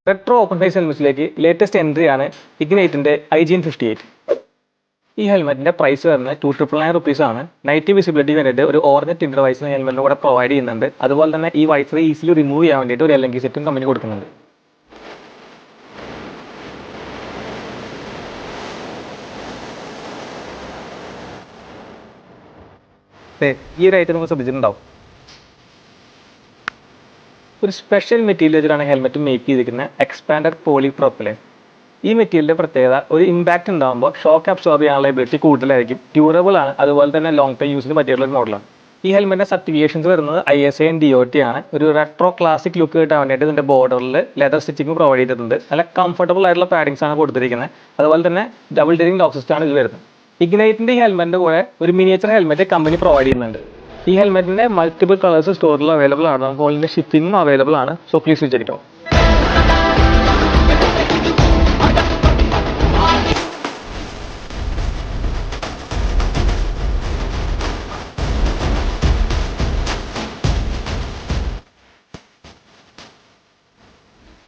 Retro open face ഹെൽമെറ്റിലേക്ക് latest entry ആണ് ഇഗ്നൈറ്റിൻ്റെ IGN58. ഈ ഹെൽമെറ്റിൻ്റെ പ്രൈസ് വരുന്നത് 299 റുപ്പീസ് ആണ്. നൈറ്റ് വിസിബിലിറ്റി വേണ്ടിയിട്ട് ഒരു ഓറഞ്ച് ടിൻഡർ വൈസ് ഹെൽമെറ്റിന് കൂടെ പ്രൊവൈഡ് ചെയ്യുന്നുണ്ട്. അതുപോലെ തന്നെ ഈ വൈസർ ഈസിലി റിമൂവ് ചെയ്യാൻ വേണ്ടിയിട്ട് ഒരു LNG സെറ്റും കമ്പനി കൊടുക്കുന്നുണ്ട്. ഈ ഒരു ഐറ്റം നിങ്ങൾ ശ്രദ്ധിച്ചിട്ടുണ്ടാവും. ഒരു സ്പെഷ്യൽ മെറ്റീരിയൽ വെച്ചിട്ടാണ് ഹെൽമെറ്റ് മേക്ക് ചെയ്തിരിക്കുന്നത്, എക്സ്പാൻഡഡ് പോളിപ്രോപ്പിലൈൻ. ഈ മെറ്റീരിയലിൻ്റെ പ്രത്യേകത ഒരു ഇമ്പാക്റ്റ് ഉണ്ടാകുമ്പോൾ ഷോക്ക് അബ്സോർബ് ചെയ്യാനുള്ള എബിലിറ്റി കൂടുതലായിരിക്കും, ഡ്യൂറബിൾ ആണ്, അതുപോലെ തന്നെ ലോങ് ടൈം യൂസിന് പറ്റിയുള്ള ഒരു മോഡലാണ്. ഈ ഹെൽമെറ്റിൻ്റെ സർട്ടിഫിക്കേഷൻസ് വരുന്നത് ISA and DOT ആണ്. ഒരു റെട്രോ ക്ലാസിക് ലുക്ക് കിട്ടാൻ വേണ്ടിയിട്ട് ഇതിൻ്റെ ബോർഡറിൽ ലെതർ സ്റ്റിച്ചിങ് പ്രൊവൈഡ് ചെയ്തിട്ടുണ്ട്. നല്ല കംഫർട്ടബിൾ ആയിട്ടുള്ള പാഡിങ്സ് ആണ് കൊടുത്തിരിക്കുന്നത്. അതുപോലെ തന്നെ ഡബിൾ ഡെറിംഗ് ലോക്ക് സിസ്റ്റം ആണ് ഇത് വരുന്നത്. ഇഗ്നൈറ്റിൻ്റെ ഈ ഹെൽമെറ്റിൻ്റെ കൂടെ ഒരു മിനിയേച്ചർ ഹെൽമെറ്റ് കമ്പനി പ്രൊവൈഡ് ചെയ്യുന്നുണ്ട്. ഈ ഹെൽമെറ്റിൻ്റെ മൾട്ടിപ്പിൾ കളേഴ്സ് സ്റ്റോറിൽ അവൈലബിൾ ആണ്. അതുപോലെ തന്നെ ഷിപ്പിംഗും അവൈലബിൾ ആണ്. സോ പ്ലീസ് വിചാരിക്കും.